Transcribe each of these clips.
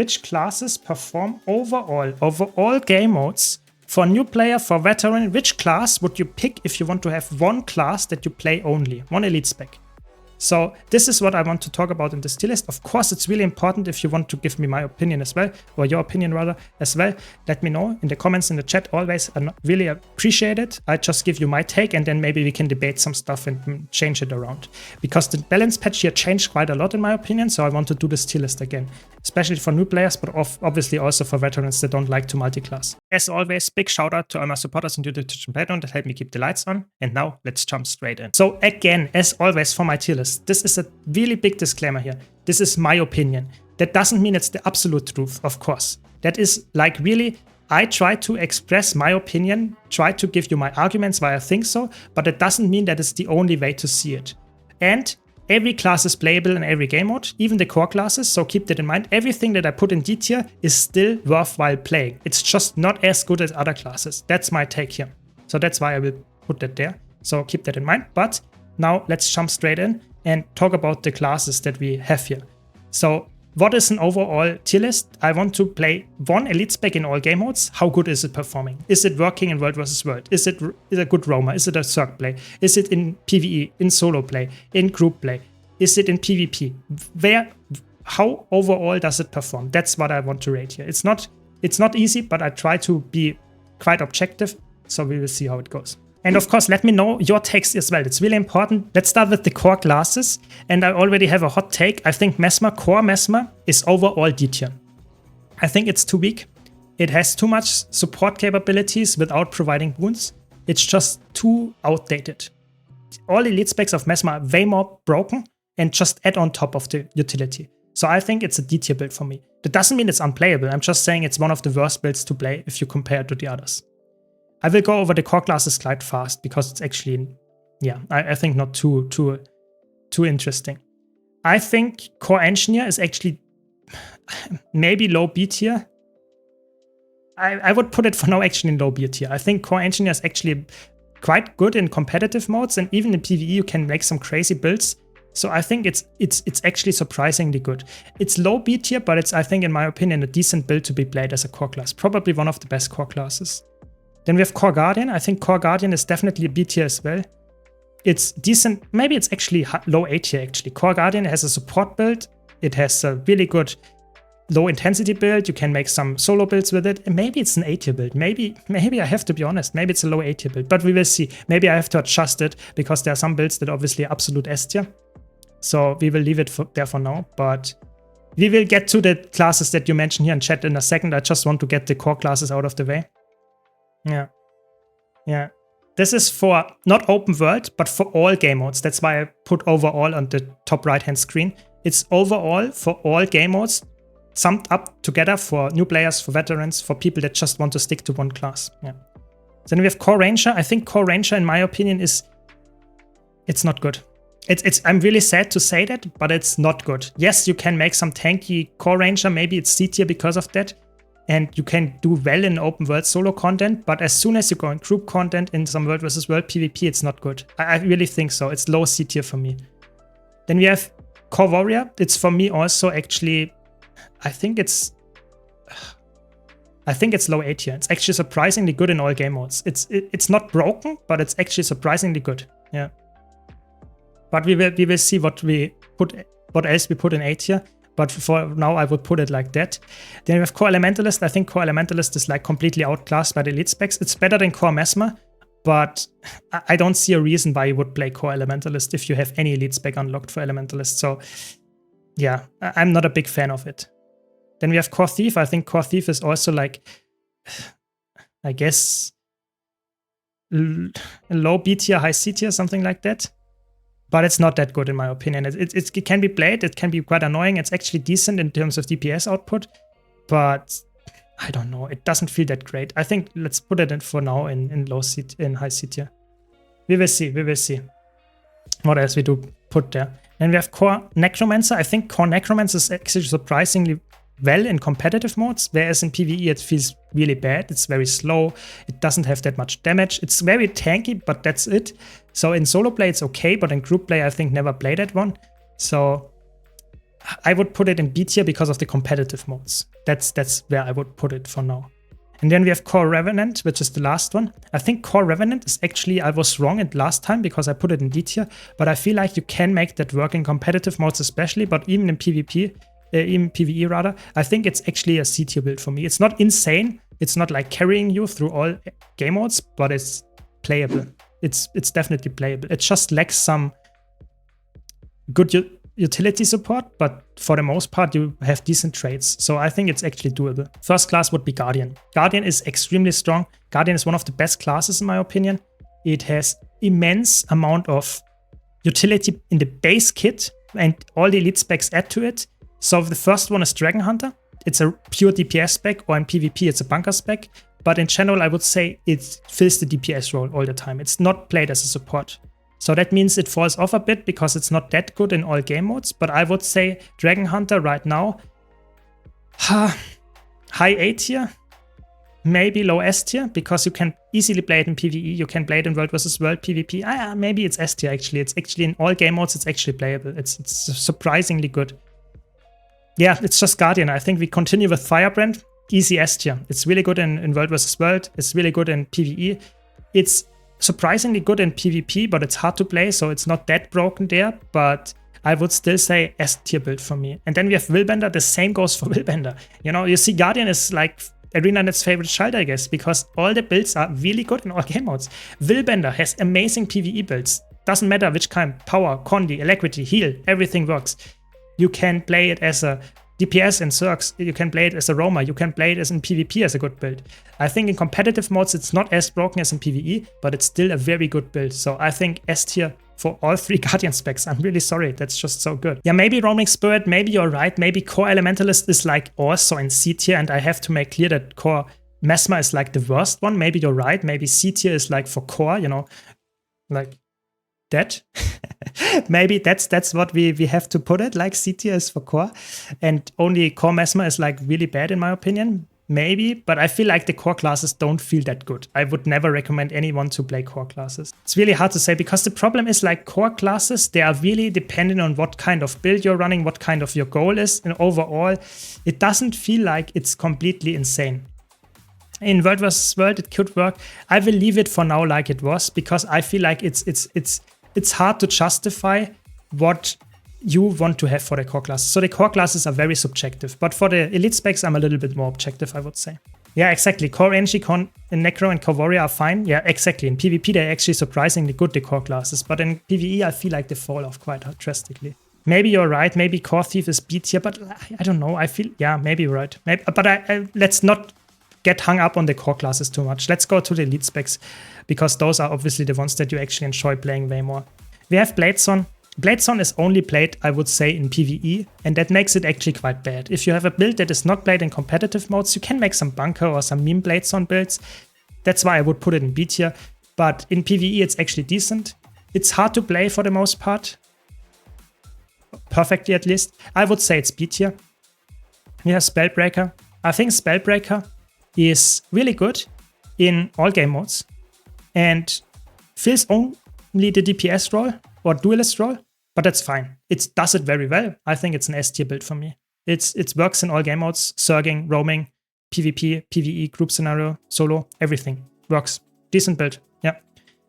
which classes perform overall, over all game modes. For new player, for veteran, which class would you pick if you want to have one class that you play only, one elite spec? So this is what I want to talk about in this tier list. Of course, it's really important if you want to give me my opinion as well, or your opinion rather as well. Let me know in the comments, in the chat, always. I really appreciate it. I just give you my take and then maybe we can debate some stuff and change it around. Because the balance patch here changed quite a lot in my opinion, so I want to do this tier list again. Especially for new players, but obviously also for veterans that don't like to multi-class. As always, big shout out to all my supporters on YouTube, Twitch, and Patreon that help me keep the lights on. And now let's jump straight in. So again, as always for my tier list, this is a really big disclaimer here. This is my opinion. That doesn't mean it's the absolute truth, of course. That is like really, I try to express my opinion, try to give you my arguments why I think so, but it doesn't mean that it's the only way to see it. And every class is playable in every game mode, even the core classes, so keep that in mind. Everything that I put in D tier is still worthwhile playing. It's just not as good as other classes. That's my take here. So that's why I will put that there. So keep that in mind. But now let's jump straight in and talk about the classes that we have here. So what is an overall tier list? I want to play one elite spec in all game modes. How good is it performing? Is it working in World vs. World? Is it a good roamer? Is it a Zerg play? Is it in PvE, in solo play, in group play? Is it in PvP? How overall does it perform? That's what I want to rate here. It's not easy, but I try to be quite objective, so we will see how it goes. And of course, let me know your takes as well. It's really important. Let's start with the core classes. And I already have a hot take. I think Mesmer, core Mesmer, is overall D tier. I think it's too weak. It has too much support capabilities without providing wounds. It's just too outdated. All elite specs of Mesmer are way more broken and just add on top of the utility. So I think it's a D tier build for me. That doesn't mean it's unplayable. I'm just saying it's one of the worst builds to play if you compare it to the others. I will go over the core classes quite fast because it's actually, yeah, I think not too interesting. I think core engineer is actually maybe low B tier. I would put it for now actually in low B tier. I think core engineer is actually quite good in competitive modes, and even in PvE you can make some crazy builds. So I think it's actually surprisingly good. It's low B tier, but it's, I think in my opinion, a decent build to be played as a core class. Probably one of the best core classes. Then we have Core Guardian. I think Core Guardian is definitely a B tier as well. It's decent. Maybe it's actually low A tier actually. Core Guardian has a support build. It has a really good low intensity build. You can make some solo builds with it. And maybe it's an A tier build. Maybe I have to be honest. Maybe it's a low A tier build, but we will see. Maybe I have to adjust it because there are some builds that obviously are absolute S tier. So we will leave it there for now, but we will get to the classes that you mentioned here in chat in a second. I just want to get the core classes out of the way. Yeah. This is for not open world, but for all game modes. That's why I put overall on the top right hand screen. It's overall for all game modes, summed up together for new players, for veterans, for people that just want to stick to one class. Yeah. Then we have Core Ranger. I think Core Ranger, in my opinion, it's not good. I'm really sad to say that, but it's not good. Yes, you can make some tanky Core Ranger. Maybe it's C tier because of that. And you can do well in open world solo content, but as soon as you go in group content in some World vs. World PvP, it's not good. I really think so. It's low C tier for me. Then we have Core Warrior. It's for me also actually, I think it's low A tier. It's actually surprisingly good in all game modes. It's not broken, but it's actually surprisingly good. Yeah. But we will see what else we put in A tier. But for now, I would put it like that. Then we have Core Elementalist. I think Core Elementalist is like completely outclassed by the elite specs. It's better than Core Mesmer, but I don't see a reason why you would play Core Elementalist if you have any elite spec unlocked for Elementalist. So yeah, I'm not a big fan of it. Then we have Core Thief. I think Core Thief is also like, I guess, low B tier, high C tier, something like that. But it's not that good in my opinion. It can be played, it can be quite annoying. It's actually decent in terms of DPS output, but I don't know. It doesn't feel that great. I think let's put it in for now in low C, in high C tier. We will see. What else we do put there? Then we have Core Necromancer. I think Core Necromancer is actually surprisingly well in competitive modes, whereas in PvE it feels really bad. It's very slow. It doesn't have that much damage. It's very tanky, but that's it. So in solo play it's okay, but in group play I think never played that one. So I would put it in B tier because of the competitive modes. That's where I would put it for now. And then we have Core Revenant, which is the last one. I think Core Revenant is actually, I was wrong at last time because I put it in D tier, but I feel like you can make that work in competitive modes especially, but even in PvP, even PvE rather, I think it's actually a C tier build for me. It's not insane. It's not like carrying you through all game modes, but it's playable. It's definitely playable. It just lacks some good utility support, but for the most part you have decent traits, so I think it's actually doable. First class would be Guardian. Guardian is extremely strong. Guardian is one of the best classes in my opinion. It has immense amount of utility in the base kit and all the elite specs add to it. So the first one is Dragon Hunter. It's a pure DPS spec, or in PvP it's a bunker spec, but in general I would say it fills the DPS role all the time. It's not played as a support. So that means it falls off a bit because it's not that good in all game modes, but I would say Dragon Hunter right now, high A tier, maybe low S tier, because you can easily play it in PvE, you can play it in World vs. World PvP. Maybe it's S tier actually. It's actually in all game modes, it's actually playable. It's surprisingly good. Yeah, it's just Guardian. I think we continue with Firebrand, easy S tier. It's really good in World vs. World, it's really good in PvE. It's surprisingly good in PvP, but it's hard to play, so it's not that broken there, but I would still say S tier build for me. And then we have Willbender. The same goes for Willbender. You know, you see Guardian is like ArenaNet's favorite child, I guess, because all the builds are really good in all game modes. Willbender has amazing PvE builds. Doesn't matter which kind, power, condi, alacrity, heal, everything works. You can play it as a DPS in Zergs, you can play it as a roamer, you can play it as in PvP as a good build. I think in competitive modes it's not as broken as in PvE, but it's still a very good build. So I think S tier for all three Guardian specs. I'm really sorry, that's just so good. Yeah, maybe Roaming Spirit, maybe you're right, maybe Core Elementalist is like also in C tier, and I have to make clear that Core Mesmer is like the worst one. Maybe you're right, maybe C tier is like for Core, you know, like that. Maybe that's what we have to put it, like C tier is for Core, and only Core Mesmer is like really bad in my opinion. Maybe, but I feel like the core classes don't feel that good. I would never recommend anyone to play core classes. It's really hard to say, because the problem is like core classes, they are really dependent on what kind of build you're running, what kind of your goal is, and overall it doesn't feel like it's completely insane. In World vs. World it could work. I will leave it for now like it was, because I feel like it's hard to justify what you want to have for the core classes. So the core classes are very subjective, but for the elite specs, I'm a little bit more objective, I would say. Yeah, exactly. Core Energy, Necro, and Core Warrior are fine. Yeah, exactly. In PvP, they're actually surprisingly good, the core classes, but in PvE, I feel like they fall off quite drastically. Maybe you're right. Maybe Core Thief is B tier, but I don't know. I feel, yeah, maybe you're right. Maybe, but let's not get hung up on the core classes too much. Let's go to the elite specs, because those are obviously the ones that you actually enjoy playing way more. We have Bladezone. Bladezone is only played, I would say, in PvE, and that makes it actually quite bad. If you have a build that is not played in competitive modes, you can make some bunker or some meme Bladezone builds. That's why I would put it in B tier, but in PvE it's actually decent. It's hard to play for the most part. Perfectly at least. I would say it's B tier. We have Spellbreaker. I think Spellbreaker is really good in all game modes and fills only the DPS role or duelist role, but that's fine. It does it very well. I think it's an S tier build for me. It works in all game modes, Zerging, roaming, PvP, PvE, group scenario, solo, everything works. Decent build, yeah.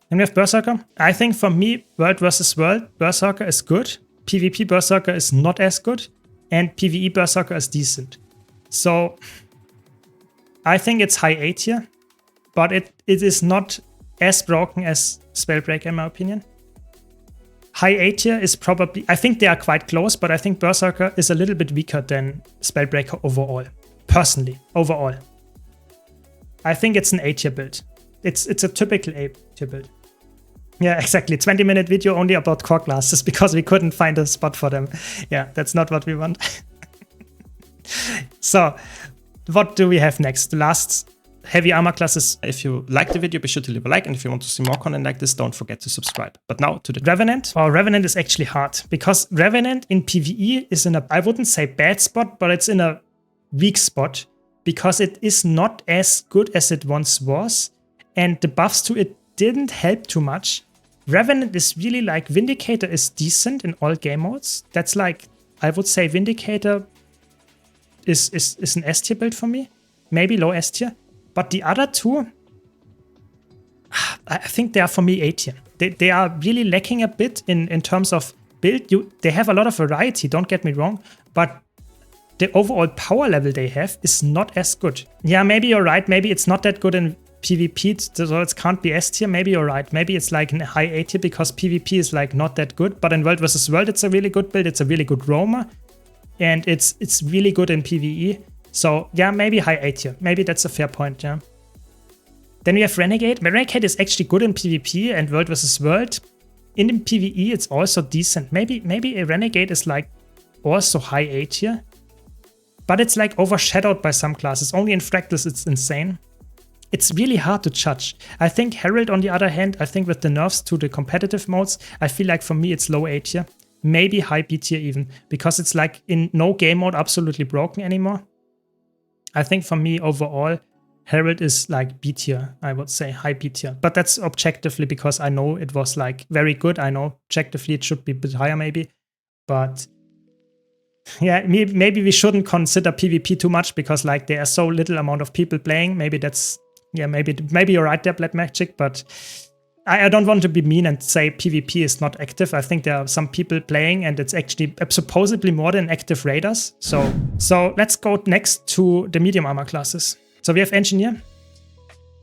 And we have Berserker. I think for me, World vs. World, Berserker is good. PvP Berserker is not as good, and PvE Berserker is decent. So I think it's high A tier, but it is not as broken as Spellbreaker in my opinion. High A tier is probably, I think they are quite close, but I think Berserker is a little bit weaker than Spellbreaker overall. Personally, overall. I think it's an A tier build. It's a typical A tier build. Yeah, exactly. 20-minute video only about core classes because we couldn't find a spot for them. Yeah, that's not what we want. So, what do we have next? The last heavy armor classes. If you like the video, be sure to leave a like, and if you want to see more content like this, don't forget to subscribe. But now to the Revenant. Oh, Revenant is actually hard, because Revenant in PvE is in a, I wouldn't say bad spot, but it's in a weak spot, because it is not as good as it once was, and the buffs to it didn't help too much. Revenant is really like, Vindicator is decent in all game modes. That's like, I would say Vindicator is an S tier build for me. Maybe low S tier. But the other two, I think they are for me A tier. They are really lacking a bit in terms of build. They have a lot of variety, don't get me wrong, but the overall power level they have is not as good. Yeah, maybe you're right. Maybe it's not that good in PvP, so it can't be S tier. Maybe you're right. Maybe it's like a high A tier because PvP is like not that good. But in World vs. World, it's a really good build. It's a really good roamer, and it's really good in PvE. So yeah, maybe high A tier. Maybe that's a fair point. Yeah. Then we have Renegade. Renegade is actually good in PvP and World vs. World. In PvE, it's also decent. Maybe a Renegade is like also high A tier, but it's like overshadowed by some classes. Only in Fractals, it's insane. It's really hard to judge. I think Herald, on the other hand, I think with the nerfs to the competitive modes, I feel like for me it's low A tier, maybe high B tier even, because it's like in no game mode absolutely broken anymore. I think for me overall, Herald is like B tier, I would say, high B tier. But that's objectively because I know it was like very good. I know objectively it should be a bit higher maybe, but yeah, maybe we shouldn't consider PvP too much because like there are so little amount of people playing. Maybe that's, yeah, maybe you're right there, Black Magic, but I don't want to be mean and say PvP is not active. I think there are some people playing and it's actually supposedly more than active raiders. So let's go next to the medium armor classes. So we have Engineer.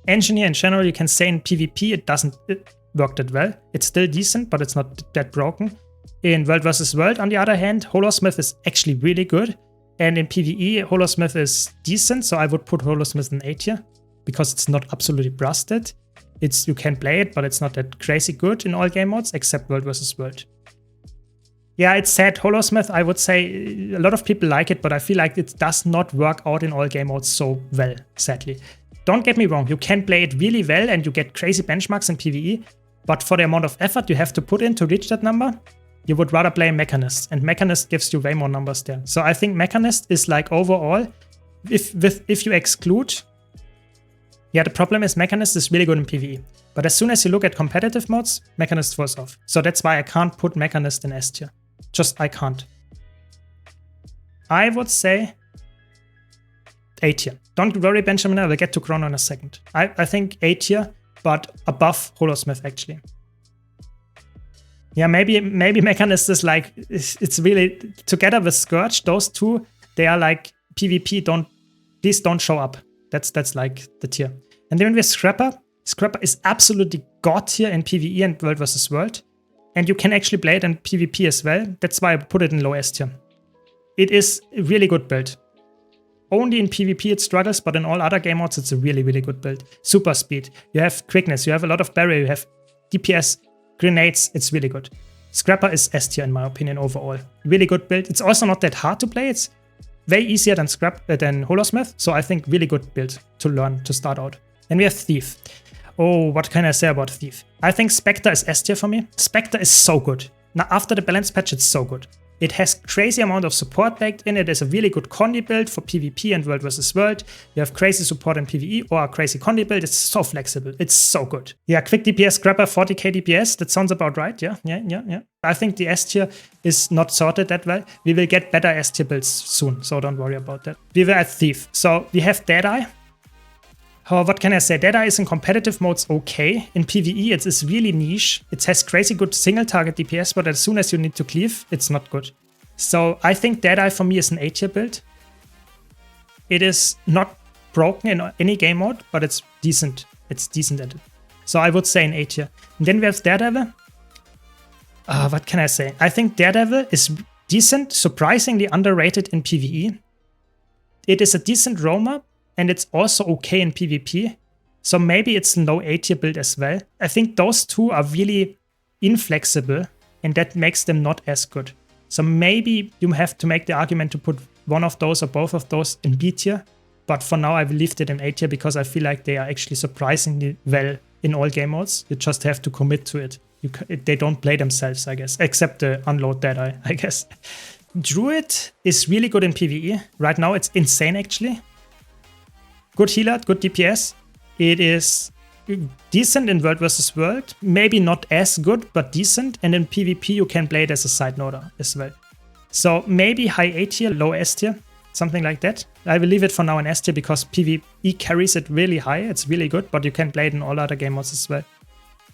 Engineer in general, you can say in PvP it doesn't work that well. It's still decent, but it's not that broken. In World vs. World, on the other hand, Holosmith is actually really good. And in PvE, Holosmith is decent, so I would put Holosmith in A tier because it's not absolutely busted. You can play it, but it's not that crazy good in all game modes except World vs. World. Yeah, it's sad. Holosmith, I would say a lot of people like it, but I feel like it does not work out in all game modes so well, sadly. Don't get me wrong, you can play it really well and you get crazy benchmarks in PvE, but for the amount of effort you have to put in to reach that number, you would rather play Mechanist, and Mechanist gives you way more numbers there. So I think Mechanist is like overall, if you exclude, yeah, the problem is Mechanist is really good in PvE. But as soon as you look at competitive modes, Mechanist falls off. So that's why I can't put Mechanist in S tier. Just, I can't. I would say A tier. Don't worry, Benjamin, I will get to Chrono in a second. I think A tier, but above Holosmith actually. Yeah, maybe Mechanist is like, it's really, together with Scourge, those two, they are like PvP, please don't show up. That's like the tier. And then we have Scrapper. Scrapper is absolutely god tier in PvE and World vs. World. And you can actually play it in PvP as well. That's why I put it in low S tier. It is a really good build. Only in PvP it struggles, but in all other game modes it's a really, really good build. Super speed. You have quickness, you have a lot of barrier, you have DPS, grenades, it's really good. Scrapper is S tier in my opinion overall. Really good build. It's also not that hard to play. It's way easier than Holosmith, so I think really good build to learn to start out. Then we have Thief. Oh, what can I say about Thief? I think Spectre is S tier for me. Spectre is so good. Now after the balance patch, it's so good. It has crazy amount of support baked in. It is a really good Condi build for PvP and World vs. World. You have crazy support in PvE or a crazy Condi build. It's so flexible. It's so good. Yeah, quick DPS Scrapper, 40k DPS. That sounds about right. Yeah. I think the S tier is not sorted that well. We will get better S tier builds soon, so don't worry about that. We were at Thief. So we have Deadeye. Oh, what can I say? Deadeye is in competitive modes okay. In PvE, it is really niche. It has crazy good single target DPS, but as soon as you need to cleave, it's not good. So I think Deadeye for me is an A tier build. It is not broken in any game mode, but it's decent. It's decent at it. So I would say an A tier. And then we have Daredevil. What can I say? I think Daredevil is decent, surprisingly underrated in PvE. It is a decent roamer, and it's also okay in PvP. So maybe it's a low A tier build as well. I think those two are really inflexible, and that makes them not as good. So maybe you have to make the argument to put one of those or both of those in B tier. But for now, I will leave it in A tier because I feel like they are actually surprisingly well in all game modes. You just have to commit to it. They don't play themselves, I guess, except the Unload Deadeye, I guess. Druid is really good in PvE. Right now, it's insane, actually. Good healer, good DPS. It is decent in World vs. World. Maybe not as good, but decent. And in PvP, you can play it as a side noder as well. So maybe high A tier, low S tier. something like that. I will leave it for now in S tier because PvE carries it really high. It's really good, but you can play it in all other game modes as well.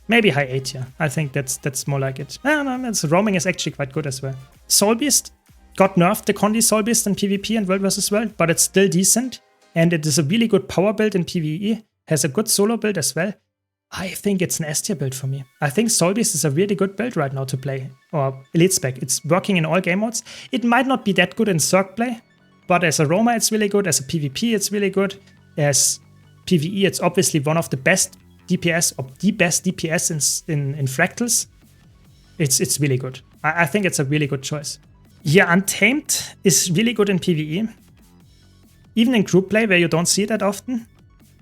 Maybe high A tier. I think that's more like it. No, roaming is actually quite good as well. Soul Beast got nerfed, the Condi Soul Beast in PvP and World vs. World, but it's still decent. And it is a really good power build in PvE. Has a good solo build as well. I think it's an S tier build for me. I think Soul Beast is a really good build right now to play. Or Elite Spec. It's working in all game modes. It might not be that good in Circ play, but as a Roma it's really good. As a PvP it's really good. As PvE it's obviously one of the best DPS, or the best DPS in Fractals. It's really good. I think it's a really good choice. Yeah, Untamed is really good in PvE. Even in group play where you don't see it that often.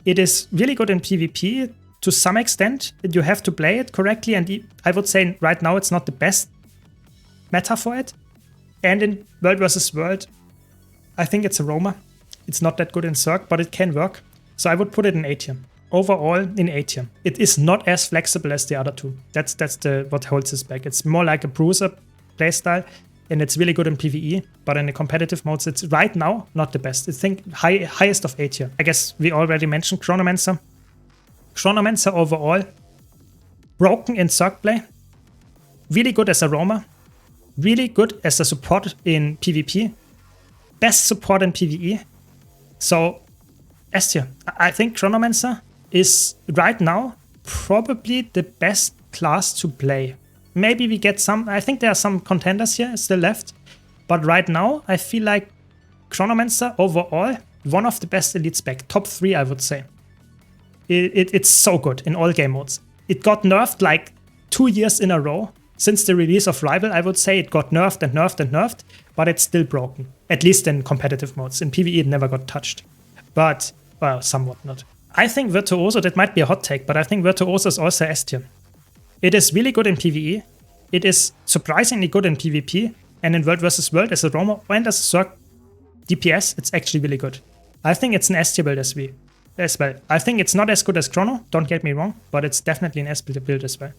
It is really good in PvP to some extent. You have to play it correctly, and I would say right now it's not the best meta for it. And in World vs. World, I think it's a Roma. It's not that good in Circ, but it can work. So I would put it in A tier. Overall in A tier. It is not as flexible as the other two. That's what holds us back. It's more like a bruiser playstyle, and it's really good in PvE, but in the competitive modes, it's right now not the best. I think highest of A tier. I guess we already mentioned Chronomancer. Chronomancer overall, broken in Circ play, really good as a Roma, really good as a support in PvP, best support in PvE. So S tier. I think Chronomancer is right now probably the best class to play. Maybe we get some, I think there are some contenders here still left, but right now I feel like Chronomancer overall, one of the best Elite Spec, top 3 I would say. It's so good in all game modes. It got nerfed like 2 years in a row. Since the release of Rival, I would say it got nerfed and nerfed and nerfed, but it's still broken. At least in competitive modes. In PvE it never got touched. But, well, somewhat not. I think Virtuoso, that might be a hot take, but I think Virtuoso is also S tier. It is really good in PvE. It is surprisingly good in PvP. And in World vs. World as a Roma and as a Circ DPS, it's actually really good. I think it's an S tier build as well. I think it's not as good as Chrono, don't get me wrong, but it's definitely an S tier build as well.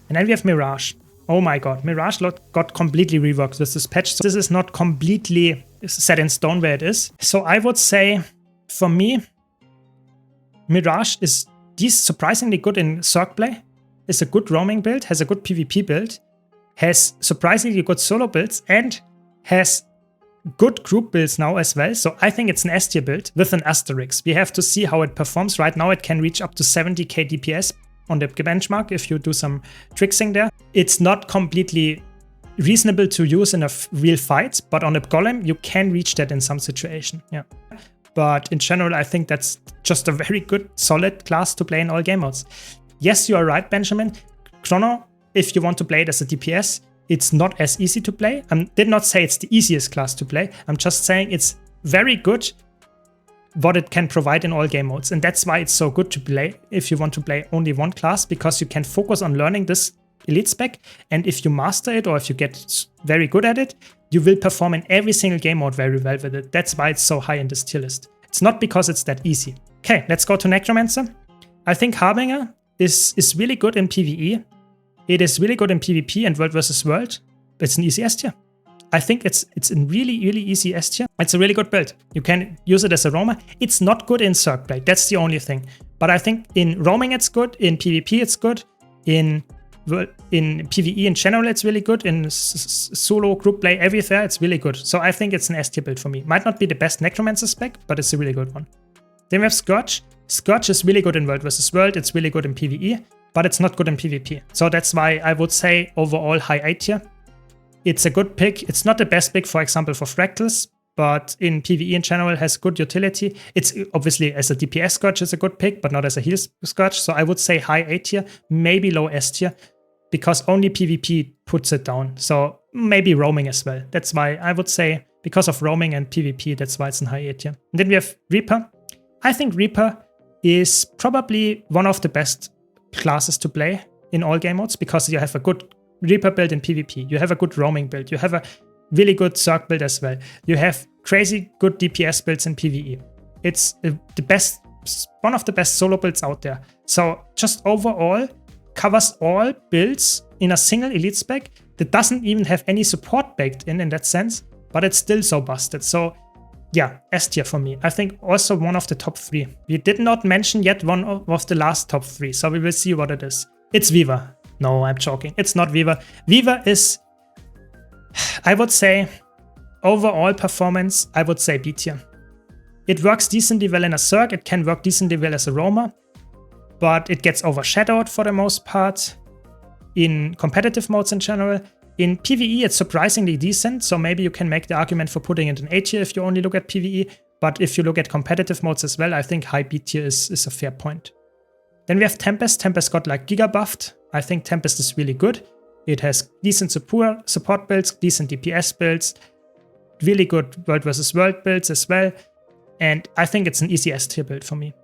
And then we have Mirage. Oh my god, Mirage got completely reworked with this patch. So this is not completely set in stone where it is. So I would say, for me, Mirage is surprisingly good in Circ play, is a good roaming build, has a good PvP build, has surprisingly good solo builds, and has good group builds now as well. So I think it's an S tier build with an asterisk. We have to see how it performs. Right now it can reach up to 70k DPS on the benchmark if you do some tricksing there. It's not completely reasonable to use in a real fight, but on a golem you can reach that in some situation. Yeah. But in general, I think that's just a very good, solid class to play in all game modes. Yes, you are right, Benjamin. Chrono, if you want to play it as a DPS, it's not as easy to play. I did not say it's the easiest class to play. I'm just saying it's very good what it can provide in all game modes. And that's why it's so good to play if you want to play only one class, because you can focus on learning this Elite Spec. And if you master it, or if you get very good at it, you will perform in every single game mode very well with it. That's why it's so high in this tier list. It's not because it's that easy. Okay, let's go to Necromancer. I think Harbinger is really good in PvE. It is really good in PvP and World vs. World. It's an easy S tier. I think it's a really, really easy S tier. It's a really good build. You can use it as a Roma. It's not good in Circ play. That's the only thing. But I think in roaming it's good. In PvP it's good. In PvE in general it's really good. In solo, group play, everywhere it's really good. So I think it's an S tier build for me. Might not be the best Necromancer spec, but it's a really good one. Then we have Scourge. Scourge is really good in World vs. World. It's really good in PvE, but it's not good in PvP. So that's why I would say overall high A tier. It's a good pick. It's not the best pick, for example, for Fractals, but in PvE in general has good utility. It's obviously as a DPS Scourge is a good pick, but not as a heal Scourge. So I would say high A tier, maybe low S tier, because only PvP puts it down. So maybe roaming as well. That's why I would say, because of roaming and PvP, that's why it's in high A tier. And then we have Reaper. I think Reaper is probably one of the best classes to play in all game modes, because you have a good Reaper build in PvP, you have a good roaming build, you have a really good Circ build as well, you have crazy good DPS builds in PvE. It's the best, one of the best solo builds out there. So just overall covers all builds in a single Elite Spec that doesn't even have any support baked in that sense, but it's still so busted. So Yeah, S tier for me. I think also one of the top 3. We did not mention yet one of the last top 3, so we will see what it is. It's Viva. No, I'm joking. It's not Viva. Viva is, I would say, overall performance, I would say B tier. It works decently well in a Zerg, it can work decently well as a roamer, but it gets overshadowed for the most part in competitive modes in general. In PvE, it's surprisingly decent, so maybe you can make the argument for putting it in A tier if you only look at PvE, but if you look at competitive modes as well, I think high B tier is a fair point. Then we have Tempest. Tempest got like giga buffed. I think Tempest is really good. It has decent support builds, decent DPS builds, really good world versus world builds as well, and I think it's an easy S tier build for me.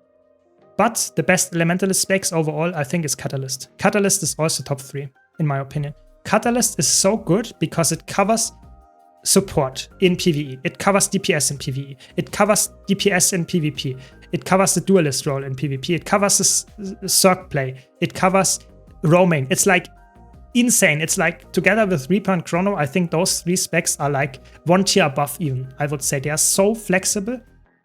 But the best Elementalist specs overall, I think, is Catalyst. Catalyst is also top 3, in my opinion. Catalyst is so good because it covers support in PvE. It covers DPS in PvE. It covers DPS in PvP. It covers the duelist role in PvP. It covers the Zerg play. It covers roaming. It's like insane. It's like, together with Reaper and Chrono, I think those 3 specs are like 1 tier above even. I would say they are so flexible.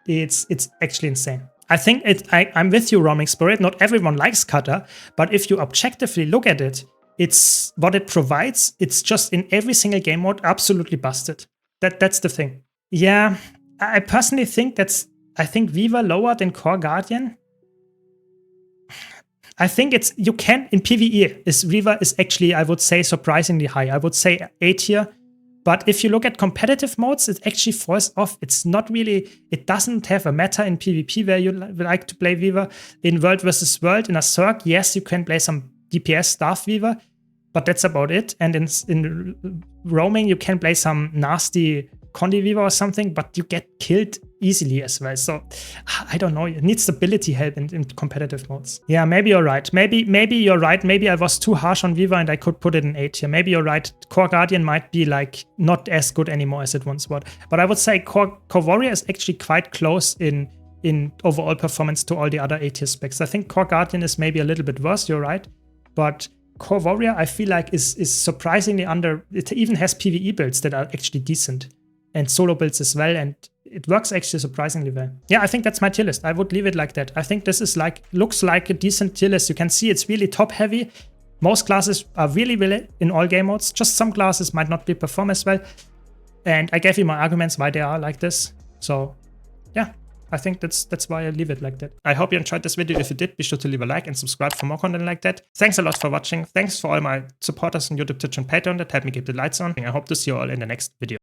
It's actually insane. I think I'm with you, Roaming Spirit. Not everyone likes Cutter, but if you objectively look at it, it's what it provides. It's just in every single game mode absolutely busted. That's the thing. Yeah, I personally think I think Viva lower than Core Guardian. I think in PvE Viva is actually, I would say, surprisingly high. I would say A tier. But if you look at competitive modes, it actually falls off. It's not really, it doesn't have a meta in PvP where you like to play Viva. In World versus World, in a Zerg, yes, you can play some DPS staff Viva, but that's about it. And in roaming, you can play some nasty Condi Viva or something, but you get killed easily as well. So I don't know. It needs stability help in competitive modes. Yeah, maybe you're right. Maybe you're right. Maybe I was too harsh on Viva and I could put it in A tier. Maybe you're right. Core Guardian might be like not as good anymore as it once was. But I would say Core Warrior is actually quite close in overall performance to all the other A tier specs. I think Core Guardian is maybe a little bit worse. You're right. But Core Warrior, I feel like is surprisingly under. It even has PvE builds that are actually decent. And solo builds as well, and it works actually surprisingly well. Yeah, I think that's my tier list. I would leave it like that. I think this is looks like a decent tier list. You can see it's really top heavy. Most classes are really in all game modes. Just some classes might not perform as well. And I gave you my arguments why they are like this. So yeah, I think that's why I leave it like that. I hope you enjoyed this video. If you did, be sure to leave a like and subscribe for more content like that. Thanks a lot for watching. Thanks for all my supporters on YouTube, Twitch, and Patreon that help me keep the lights on. I hope to see you all in the next video.